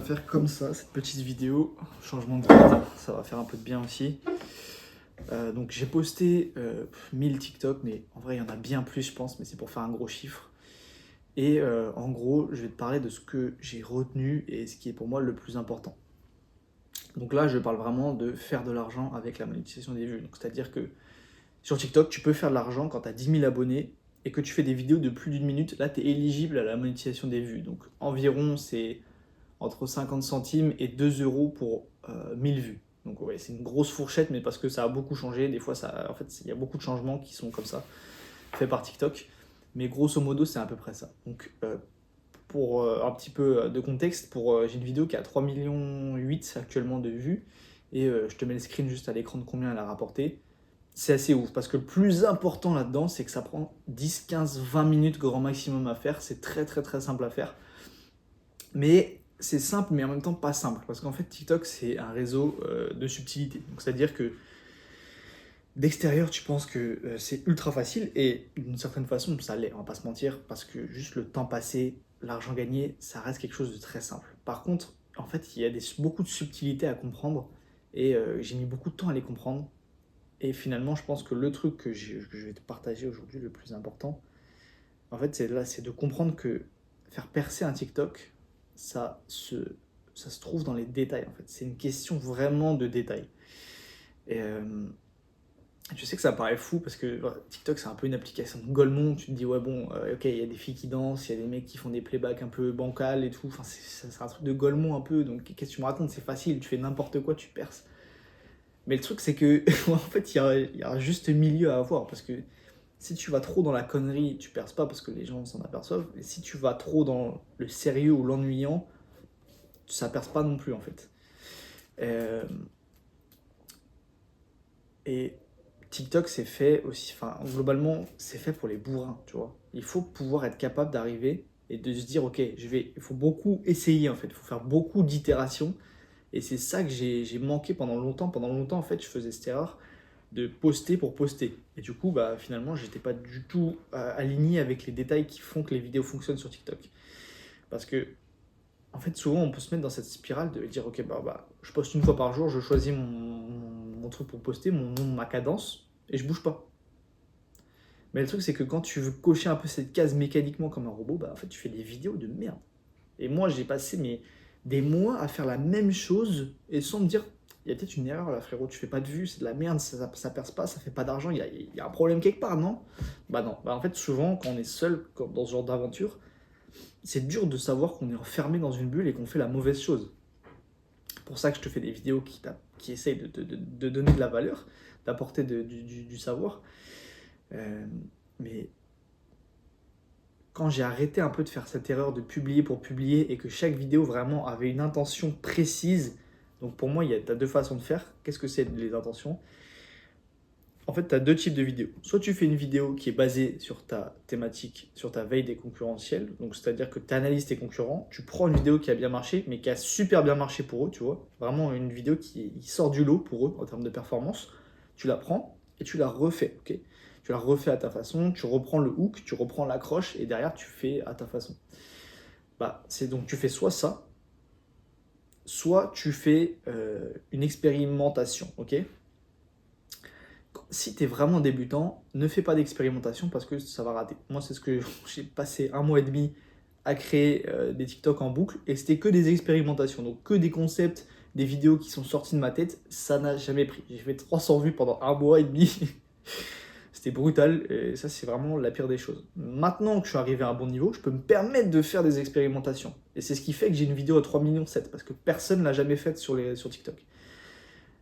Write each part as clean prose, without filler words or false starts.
faire comme ça, cette petite vidéo, changement de cadre, ça va faire un peu de bien aussi. Donc j'ai posté 1000 TikTok, mais en vrai il y en a bien plus je pense, mais c'est pour faire un gros chiffre. Et en gros, je vais te parler de ce que j'ai retenu et ce qui est pour moi le plus important. Donc là, je parle vraiment de faire de l'argent avec la monétisation des vues. Donc c'est-à-dire que sur TikTok, tu peux faire de l'argent quand tu as 10 000 abonnés et que tu fais des vidéos de plus d'une minute. Là, tu es éligible à la monétisation des vues. Donc environ, c'est entre 50 centimes et 2 euros pour 1000 vues. Donc ouais, c'est une grosse fourchette, mais parce que ça a beaucoup changé. Des fois, en fait, il y a beaucoup de changements qui sont comme ça, faits par TikTok. Mais grosso modo, c'est à peu près ça. Donc pour un petit peu de contexte, j'ai une vidéo qui a 3,8 millions actuellement de vues. Et je te mets le screen juste à l'écran de combien elle a rapporté. C'est assez ouf, parce que le plus important là-dedans, c'est que ça prend 10, 15, 20 minutes grand maximum à faire. C'est très très très simple à faire. Mais c'est simple, mais en même temps pas simple. Parce qu'en fait, TikTok, c'est un réseau de subtilité. Donc, c'est-à-dire que d'extérieur, tu penses que c'est ultra facile. Et d'une certaine façon, ça l'est, on va pas se mentir. Parce que juste le temps passé, l'argent gagné, ça reste quelque chose de très simple. Par contre, en fait, il y a beaucoup de subtilités à comprendre. Et j'ai mis beaucoup de temps à les comprendre. Et finalement, je pense que le truc que je vais te partager aujourd'hui, le plus important, en fait, c'est de comprendre que faire percer un TikTok, ça se trouve dans les détails, en fait. C'est une question vraiment de détails. Et je sais que ça paraît fou parce que TikTok, c'est un peu une application de Golemont. Tu te dis, ouais, bon, ok, il y a des filles qui dansent, il y a des mecs qui font des playbacks un peu bancals et tout. Enfin, c'est un truc de Golemont un peu. Donc, qu'est-ce que tu me racontes? C'est facile, tu fais n'importe quoi, tu perces. Mais le truc, c'est que, en fait, il y a un juste milieu à avoir parce que si tu vas trop dans la connerie, tu perces pas parce que les gens s'en aperçoivent. Et si tu vas trop dans le sérieux ou l'ennuyant, ça perce pas non plus en fait. Euh, et TikTok, c'est fait aussi, enfin, globalement, c'est fait pour les bourrins, tu vois. Il faut pouvoir être capable d'arriver et de se dire, ok, il faut beaucoup essayer en fait, il faut faire beaucoup d'itérations. Et c'est ça que j'ai manqué pendant longtemps. Pendant longtemps, en fait, je faisais cette erreur de poster pour poster. Et du coup, bah, finalement, j'étais pas du tout aligné avec les détails qui font que les vidéos fonctionnent sur TikTok. Parce que, en fait, souvent, on peut se mettre dans cette spirale de dire, ok, je poste une fois par jour, je choisis mon truc pour poster, ma cadence, et je bouge pas. Mais le truc, c'est que quand tu veux cocher un peu cette case mécaniquement comme un robot, bah, en fait, tu fais des vidéos de merde. Et moi, j'ai passé des mois à faire la même chose et sans me dire, il y a peut-être une erreur là, frérot, tu fais pas de vues, c'est de la merde, ça perce pas, ça fait pas d'argent, il y a un problème quelque part, non? Bah non. Bah en fait, souvent, quand on est seul dans ce genre d'aventure, c'est dur de savoir qu'on est enfermé dans une bulle et qu'on fait la mauvaise chose. C'est pour ça que je te fais des vidéos qui essayent de donner de la valeur, d'apporter du savoir. Euh, mais quand j'ai arrêté un peu de faire cette erreur de publier pour publier et que chaque vidéo vraiment avait une intention précise, donc pour moi, tu as deux façons de faire. Qu'est-ce que c'est les intentions? En fait, tu as deux types de vidéos. Soit tu fais une vidéo qui est basée sur ta thématique, sur ta veille des concurrentiels, donc c'est-à-dire que tu analyses tes concurrents, tu prends une vidéo qui a bien marché, mais qui a super bien marché pour eux, tu vois, vraiment une vidéo qui sort du lot pour eux en termes de performance, tu la prends et tu la refais, ok? Tu la refais à ta façon, tu reprends le hook, tu reprends l'accroche et derrière tu fais à ta façon. Bah, c'est donc tu fais soit ça, soit tu fais une expérimentation, ok? Si tu es vraiment débutant, ne fais pas d'expérimentation parce que ça va rater. Moi, c'est ce que j'ai passé un mois et demi à créer des TikTok en boucle et c'était que des expérimentations, donc que des concepts, des vidéos qui sont sorties de ma tête, ça n'a jamais pris. J'ai fait 300 vues pendant un mois et demi. C'était brutal et ça, c'est vraiment la pire des choses. Maintenant que je suis arrivé à un bon niveau, je peux me permettre de faire des expérimentations. Et c'est ce qui fait que j'ai une vidéo à 3,7 millions parce que personne ne l'a jamais faite sur TikTok.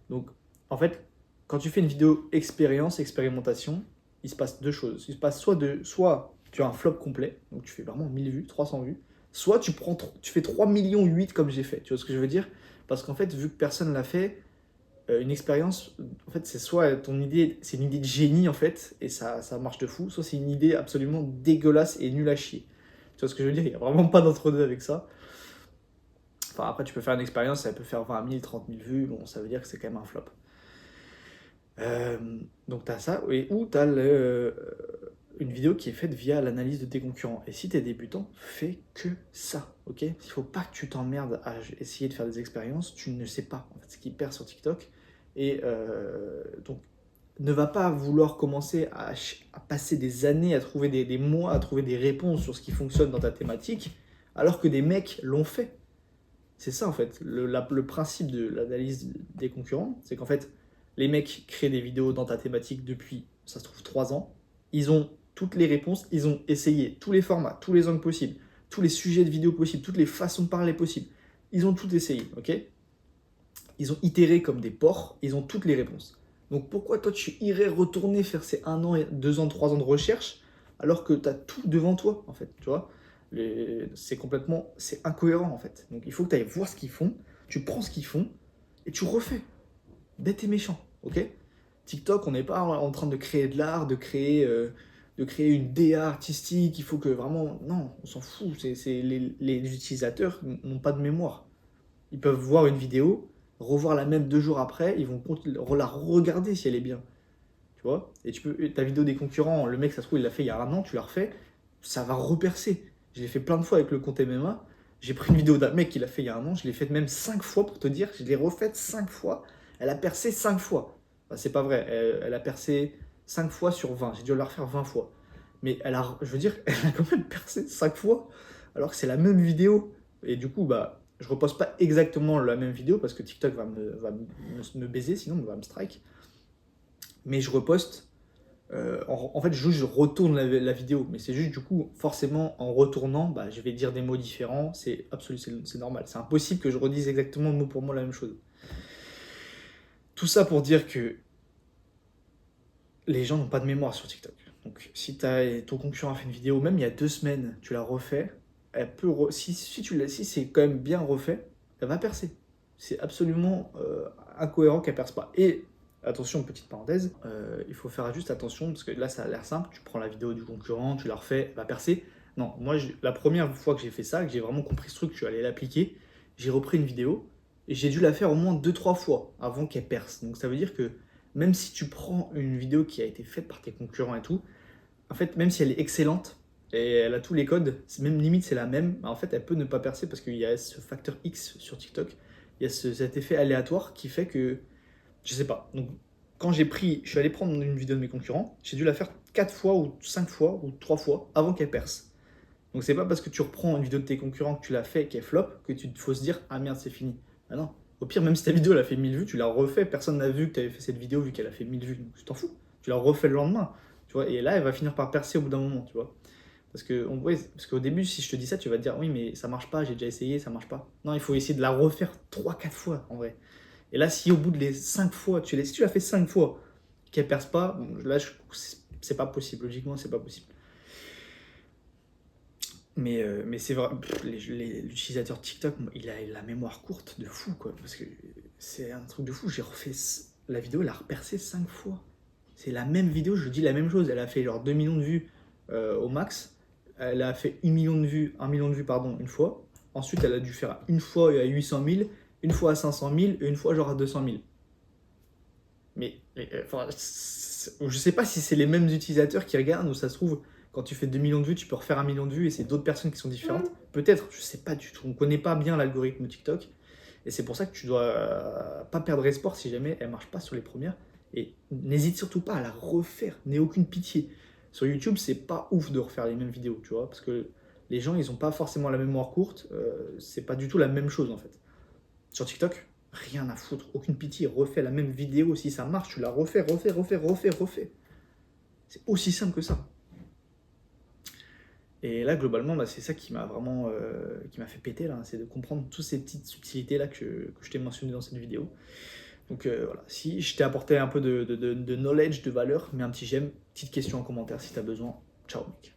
Donc, en fait, quand tu fais une vidéo expérimentation, il se passe deux choses. Il se passe soit tu as un flop complet, donc tu fais vraiment 1000 vues, 300 vues, soit tu fais 3,8 millions comme j'ai fait. Tu vois ce que je veux dire? Parce qu'en fait, vu que personne ne l'a fait, une expérience, en fait, c'est soit ton idée, c'est une idée de génie en fait, et ça marche de fou, soit c'est une idée absolument dégueulasse et nulle à chier. Tu vois ce que je veux dire? Il n'y a vraiment pas d'entre-deux avec ça. Enfin, après, tu peux faire une expérience, ça peut faire 20 000, 30 000 vues, bon, ça veut dire que c'est quand même un flop. Donc, tu as ça, ou tu as une vidéo qui est faite via l'analyse de tes concurrents. Et si tu es débutant, fais que ça, ok? Il faut pas que tu t'emmerdes à essayer de faire des expériences, tu ne sais pas en fait, ce qui perd sur TikTok. Et donc, ne va pas vouloir commencer à passer des années, à trouver des mois, à trouver des réponses sur ce qui fonctionne dans ta thématique, alors que des mecs l'ont fait. C'est ça en fait, le principe de l'analyse des concurrents, c'est qu'en fait, les mecs créent des vidéos dans ta thématique depuis, ça se trouve, 3 ans. Ils ont toutes les réponses, ils ont essayé tous les formats, tous les angles possibles, tous les sujets de vidéos possibles, toutes les façons de parler possibles. Ils ont tout essayé, ok? Ils ont itéré comme des porcs, ils ont toutes les réponses. Donc pourquoi toi tu irais retourner faire ces 1 an, 2 ans, 3 ans de recherche alors que tu as tout devant toi en fait, tu vois? C'est incohérent en fait. Donc il faut que tu ailles voir ce qu'ils font, tu prends ce qu'ils font et tu refais. Bête et méchant, ok? TikTok, on n'est pas en train de créer de l'art, de créer une DA artistique, il faut que vraiment... Non, on s'en fout, les utilisateurs n'ont pas de mémoire. Ils peuvent voir une vidéo, revoir la même 2 jours après, ils vont la regarder si elle est bien. Tu vois? Et ta vidéo des concurrents, le mec, ça se trouve, il l'a fait il y a 1 an, tu la refais, ça va repercer. Je l'ai fait plein de fois avec le compte MMA. J'ai pris une vidéo d'un mec qui l'a fait il y a 1 an, je l'ai faite même 5 fois pour te dire, je l'ai refaite 5 fois. Elle a percé 5 fois. Enfin, c'est pas vrai, elle a percé 5 fois sur 20. J'ai dû la refaire 20 fois. Mais je veux dire, elle a quand même percé 5 fois, alors que c'est la même vidéo. Et du coup, bah, je reposte pas exactement la même vidéo parce que TikTok va me baiser, sinon il va me strike. Mais je reposte. En fait, je retourne la vidéo, mais c'est juste du coup, forcément, en retournant, bah, je vais dire des mots différents. C'est normal. C'est impossible que je redise exactement mot pour mot la même chose. Tout ça pour dire que les gens n'ont pas de mémoire sur TikTok. Donc, si ton concurrent a fait une vidéo, même il y a 2 semaines, tu l'as refait, elle peut si c'est quand même bien refait, elle va percer. C'est absolument incohérent qu'elle perce pas. Et attention, petite parenthèse, il faut faire juste attention parce que là, ça a l'air simple. Tu prends la vidéo du concurrent, tu la refais, elle va percer. Non, moi, la première fois que j'ai fait ça, que j'ai vraiment compris ce truc, je suis allé l'appliquer, j'ai repris une vidéo et j'ai dû la faire au moins 2-3 fois avant qu'elle perce. Donc, ça veut dire que même si tu prends une vidéo qui a été faite par tes concurrents et tout, en fait, même si elle est excellente et elle a tous les codes, même limite c'est la même, en fait, elle peut ne pas percer parce qu'il y a ce facteur X sur TikTok, il y a cet effet aléatoire qui fait que, je sais pas. Donc, quand je suis allé prendre une vidéo de mes concurrents, j'ai dû la faire 4 fois ou 5 fois ou 3 fois avant qu'elle perce. Donc, c'est pas parce que tu reprends une vidéo de tes concurrents que tu l'as fait et qu'elle flop que tu faut se dire ah merde, c'est fini. Ah non. Au pire, même si ta vidéo elle a fait 1000 vues, tu la refais, personne n'a vu que tu avais fait cette vidéo vu qu'elle a fait 1000 vues, donc tu t'en fous. Tu la refais le lendemain, tu vois, et là elle va finir par percer au bout d'un moment, tu vois. Parce qu'au début, si je te dis ça, tu vas te dire oui, mais ça marche pas, j'ai déjà essayé, ça marche pas. Non, il faut essayer de la refaire 3-4 fois en vrai. Et là, si au bout de les 5 fois, si tu l'as fait 5 fois, qu'elle perce pas, bon, là c'est pas possible, logiquement c'est pas possible. Mais c'est vrai, l'utilisateur TikTok, il a la mémoire courte de fou, quoi. Parce que c'est un truc de fou. J'ai refait la vidéo, elle a repercé 5 fois. C'est la même vidéo, je dis la même chose. Elle a fait genre 2 millions de vues au max. Elle a fait 1 million de vues, pardon, une fois. Ensuite, elle a dû faire une fois à 800 000, une fois à 500 000 et une fois genre à 200 000. Mais enfin, je sais pas si c'est les mêmes utilisateurs qui regardent ou ça se trouve, quand tu fais 2 millions de vues, tu peux refaire 1 million de vues et c'est d'autres personnes qui sont différentes. Peut-être, je sais pas du tout. On connaît pas bien l'algorithme TikTok. Et c'est pour ça que tu dois pas perdre espoir si jamais elle marche pas sur les premières. Et n'hésite surtout pas à la refaire. N'aie aucune pitié. Sur YouTube, c'est pas ouf de refaire les mêmes vidéos, tu vois. Parce que les gens, ils ont pas forcément la mémoire courte. C'est pas du tout la même chose en fait. Sur TikTok, rien à foutre. Aucune pitié. Refais la même vidéo. Si ça marche, tu la refais. C'est aussi simple que ça. Et là, globalement, bah, c'est ça qui m'a vraiment qui m'a fait péter, là, c'est de comprendre toutes ces petites subtilités-là que je t'ai mentionnées dans cette vidéo. Donc voilà, si je t'ai apporté un peu de knowledge, de valeur, mets un petit j'aime, petite question en commentaire si tu as besoin. Ciao mec.